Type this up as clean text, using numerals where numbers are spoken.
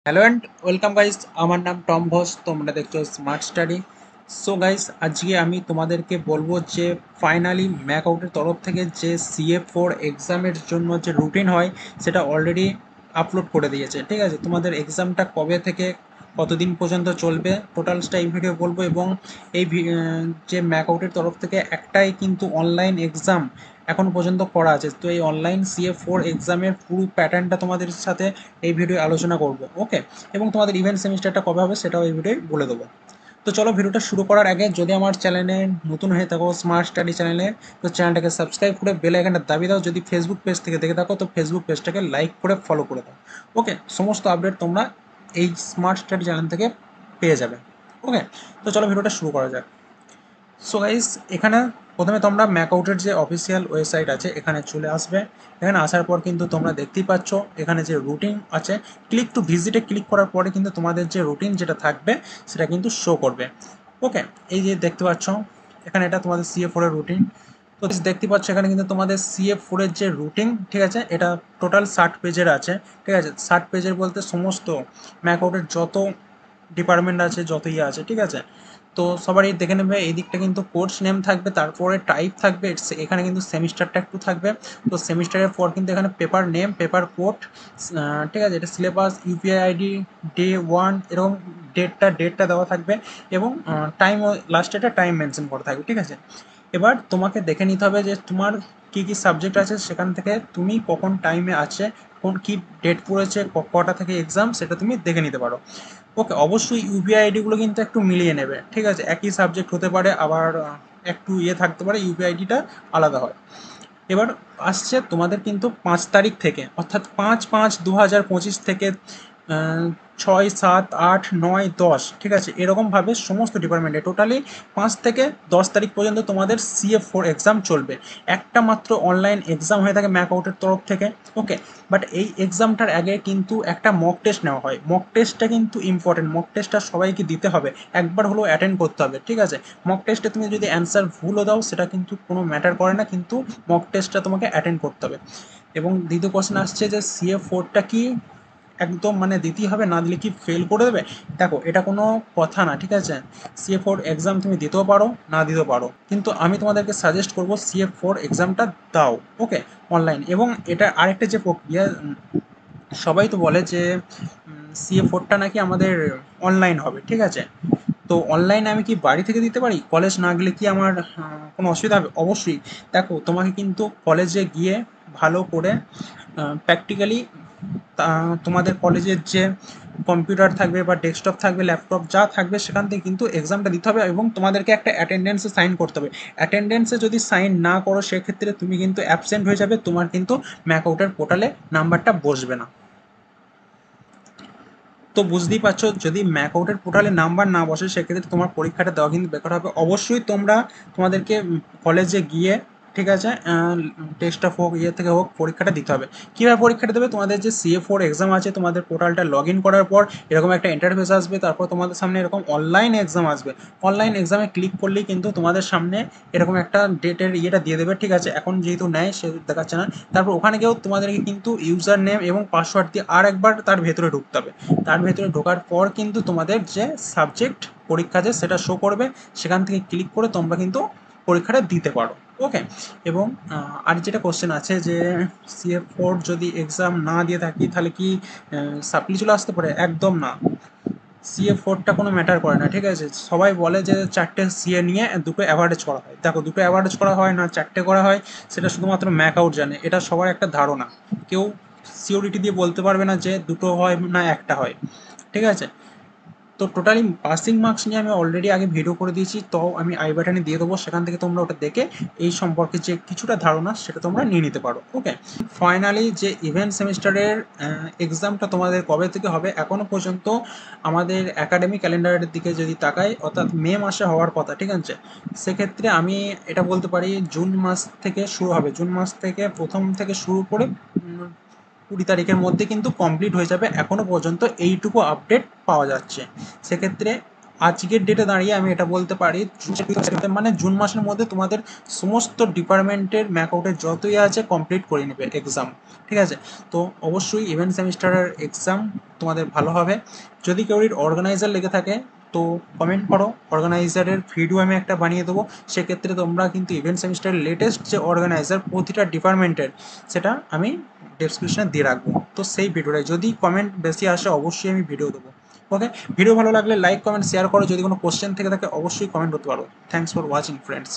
Hello and welcome guys, আমার নাম Tom Ghosh, তোমরা দেখছো স্মার্ট স্টাডি। সো গাইস, আজকে আমি তোমাদেরকে বলবো যে ফাইনালি ম্যাকআউটের তরফ থেকে যে CA4 এক্সামের জন্য যে রুটিন হয় সেটা অলরেডি আপলোড করে দিয়েছে। ঠিক আছে, তোমাদের এক্সামটা কবে থেকে কতদিন পর্যন্ত চলবে টোটালসটা এই ভিডিও বলবো। এবং যে ম্যাকআউটের তরফ থেকে একটাই কিন্তু অনলাইন এক্সাম এখন পর্যন্ত করা আছে, তো এই অনলাইন CA4 এক্সামের পুরো প্যাটার্নটা তোমাদের সাথে এই ভিডিও আলোচনা করব। ওকে, এবং তোমাদের ইভেন্ট সেমিস্টারটা কবে হবে সেটাও এই ভিডিওয় বলে দেবো। তো চলো, ভিডিওটা শুরু করার আগে যদি আমার চ্যানেলে নতুন হয়ে থাকো, স্মার্ট স্টাডি চ্যানেলে, তো চ্যানেলটাকে সাবস্ক্রাইব করে বেল আইকনটা দাবি দাও। যদি ফেসবুক পেজ থেকে দেখে থাকো তো ফেসবুক পেজটাকে লাইক করে ফলো করে দাও। ওকে, সমস্ত আপডেট তোমরা এই স্মার্ট স্টাডি চ্যানেল থেকে পেয়ে যাবে। ওকে, তো চলো ভিডিওটা শুরু করা যাক। সো গাইস, এখানে প্রথমে তোমরা ম্যাকআউটের যে অফিসিয়াল ওয়েবসাইট আছে এখানে চলে আসবে। এখানে আসার পর কিন্তু তোমরা দেখতেই পাচ্ছ এখানে যে রুটিন আছে, ক্লিক টু ভিজিটে ক্লিক করার পরে কিন্তু তোমাদের যে রুটিন যেটা থাকবে সেটা কিন্তু শো করবে। ওকে, এই যে দেখতে পাচ্ছ এখানে এটা তোমাদের CA4 এর রুটিন। তো দেখতে পাচ্ছ এখানে কিন্তু তোমাদের CA4 এর যে রুটিন, ঠিক আছে, এটা টোটাল 60 পেজের আছে। ঠিক আছে, 60 পেজের বলতে সমস্ত ম্যাকআউটের যত ডিপার্টমেন্ট আছে, যত ইয়ে আছে, ঠিক আছে। তো সবারই দেখে নেবে, এই দিকটা কিন্তু কোর্স নেম থাকবে, তারপরে টাইপ থাকবে, এখানে কিন্তু সেমিস্টারটা একটু থাকবে। তো সেমিস্টারের পর কিন্তু এখানে পেপার নেম, পেপার কোড, ঠিক আছে, এটা সিলেবাস, ইউপিআই আইডি, ডে 1, এরকম ডেটটা দেওয়া থাকবে। এবং টাইম, লাস্টে একটা টাইম মেনশন করা থাকবে। ঠিক আছে, এবার তোমাকে দেখে নিতে হবে যে তোমার কী কী সাবজেক্ট আছে, সেখান থেকে তুমি কখন টাইমে আছে, কোন কী ডেট পড়েছে, কটা থেকে এক্সাম, সেটা তুমি দেখে নিতে পারো। ওকে, অবশ্যই ইউপিআই আইডিগুলো কিন্তু একটু মিলিয়ে নেবে। ঠিক আছে, একই সাবজেক্ট হতে পারে, আবার একটু ইয়ে থাকতে পারে, ইউপিআই আইডিটা আলাদা হয়। এবার আসছে তোমাদের কিন্তু 5 তারিখ থেকে, অর্থাৎ 5/5/2025 থেকে 6, 7, 8, 9, 10, ঠিক আছে, এরকমভাবে সমস্ত ডিপার্টমেন্টে টোটালি 5 থেকে 10 তারিখ পর্যন্ত তোমাদের CA4 এক্সাম চলবে। একটা মাত্র অনলাইন এক্সাম হয়ে থাকে ম্যাকআউটের তরফ থেকে। ওকে, বাট এই এক্সামটার আগে কিন্তু একটা মক টেস্ট নেওয়া হয়। মক টেস্টটা কিন্তু ইম্পর্টেন্ট, মক টেস্টটা সবাইকে দিতে হবে, একবার হলেও অ্যাটেন্ড করতে হবে। ঠিক আছে, মক টেস্টে তুমি যদি অ্যান্সার ভুলও দাও সেটা কিন্তু কোনো ম্যাটার করে না, কিন্তু মক টেস্টটা তোমাকে অ্যাটেন্ড করতে হবে। এবং দ্বিতীয় কোশ্চেন আসছে যে CA4টা কি একদম মানে দিতেই হবে, না দিলে কি ফেল করে দেবে? দেখো, এটা কোনো কথা না। ঠিক আছে, CA4 এক্সাম তুমি দিতেও পারো, না দিতেও পারো, কিন্তু আমি তোমাদেরকে সাজেস্ট করবো CA4 এক্সামটা দাও। ওকে, অনলাইন। এবং এটা আরেকটা যে প্রক্রিয়া, সবাই তো বলে যে CA4টা নাকি আমাদের অনলাইন হবে। ঠিক আছে, তো অনলাইনে আমি কি বাড়ি থেকে দিতে পারি? কলেজ না গেলে কি আমার কোনো অসুবিধা হবে? অবশ্যই। দেখো, তোমাকে কিন্তু কলেজে গিয়ে ভালো করে প্র্যাকটিক্যালি তোমাদের কলেজের যে কম্পিউটার থাকবে বা ডেস্কটপ থাকবে, ল্যাপটপ যা থাকবে, সেখান থেকে কিন্তু এক্সামটা দিতে হবে। এবং তোমাদেরকে একটা অ্যাটেন্ডেন্সে সাইন করতে হবে। অ্যাটেন্ডেন্সে যদি সাইন না করো সেক্ষেত্রে তুমি কিন্তু অ্যাবসেন্ট হয়ে যাবে, তোমার কিন্তু ম্যাকআউটের পোর্টালে নাম্বারটা বসবে না। তো বুঝতেই পারছো, যদি ম্যাকআউটের পোর্টালে নাম্বার না বসে সেক্ষেত্রে তোমার পরীক্ষাটা দেওয়া কিন্তু বেকার হবে। অবশ্যই তোমরা তোমাদেরকে কলেজে গিয়ে, ঠিক আছে, টেস্ট হোক, ইয়ে থেকে হোক, পরীক্ষাটা দিতে হবে। কীভাবে পরীক্ষাটা দেবে? তোমাদের যে CA4 এক্সাম আছে, তোমাদের পোর্টালটা লগ ইন করার পর এরকম একটা ইন্টারফেস আসবে, তারপর তোমাদের সামনে এরকম অনলাইন এক্সাম আসবে। অনলাইন এক্সামে ক্লিক করলেই কিন্তু তোমাদের সামনে এরকম একটা ডেটের ইয়েটা দিয়ে দেবে। ঠিক আছে, এখন যেহেতু নেয় সে দেখাচ্ছে না। তারপর ওখানে গিয়েও তোমাদেরকে কিন্তু ইউজার নেম এবং পাসওয়ার্ড দিয়ে আর একবার তার ভেতরে ঢুকতে হবে। তার ভেতরে ঢোকার পর কিন্তু তোমাদের যে সাবজেক্ট পরীক্ষা আছে সেটা শো করবে, সেখান থেকে ক্লিক করে তোমরা কিন্তু পরীক্ষাটা দিতে পারো। ওকে, এবং আর যেটা কোশ্চেন আছে যে CA4 যদি এক্সাম না দিয়ে থাকি তাহলে কি সাপ্লি চলে আসতে পারে? একদম না, CA4টা কোনো ম্যাটার করে না। ঠিক আছে, সবাই বলে যে 4টে CA নিয়ে দুটো অ্যাভারেজ করা হয়। দেখো, দুটো অ্যাভারেজ করা হয় না, 4টে করা হয়, সেটা শুধুমাত্র ম্যাকআউট জানে। এটা সবার একটা ধারণা, কেউ সিওরিটি দিয়ে বলতে পারবে না যে দুটো হয় না একটা হয়। ঠিক আছে, তো টোটালি পাসিং মার্কস নিয়ে আমি অলরেডি আগে ভিডিও করে দিয়েছি, তো আমি আই বাটনে দিয়ে দেবো, সেখান থেকে তোমরা ওটা দেখে এই সম্পর্কে যে কিছুটা ধারণা সেটা তোমরা নিয়ে নিতে পারো। ওকে, ফাইনালি যে ইভেন্ট সেমিস্টারের এক্সামটা তোমাদের কবে থেকে হবে এখনও পর্যন্ত আমাদের একাডেমিক ক্যালেন্ডারের দিকে যদি তাকাই, অর্থাৎ মে মাসে হওয়ার কথা। ঠিক আছে, সেক্ষেত্রে আমি এটা বলতে পারি জুন মাস থেকে শুরু হবে। জুন মাস থেকে প্রথম থেকে শুরু করে 20 তারিখের মধ্যে কিন্তু কমপ্লিট হয়ে যাবে, এখনও পর্যন্ত এইটুকু আপডেট পাওয়া যাচ্ছে। সেক্ষেত্রে আজকের ডেটে দাঁড়িয়ে আমি এটা বলতে পারি মানে জুন মাসের মধ্যে তোমাদের সমস্ত ডিপার্টমেন্টের ম্যাকআউটের যতই আছে কমপ্লিট করে নেবে এক্সাম, ঠিক আছে? তো অবশ্যই ইভেন্ট সেমিস্টারের এক্সাম তোমাদের ভালো হবে। যদি কেউরির অর্গানাইজার লেগে থাকে তো কমেন্ট করো, অর্গানাইজারের ভিডিও আমি একটা বানিয়ে দেবো। সেক্ষেত্রে তোমরা কিন্তু ইভেন্ট সেমিস্টারের লেটেস্ট যে অর্গানাইজার প্রতিটা ডিপার্টমেন্টের সেটা আমি ডেসক্রিপশনে দিয়ে রাখবো। তো সেই ভিডিওটাই যদি কমেন্ট বেশি আসে অবশ্যই আমি ভিডিও দেবো। ওকে, ভিডিও ভালো লাগলে লাইক কমেন্ট শেয়ার করো, যদি কোনো কোশ্চেন থেকে থাকে অবশ্যই কমেন্ট করতে পারো। Thanks for watching friends.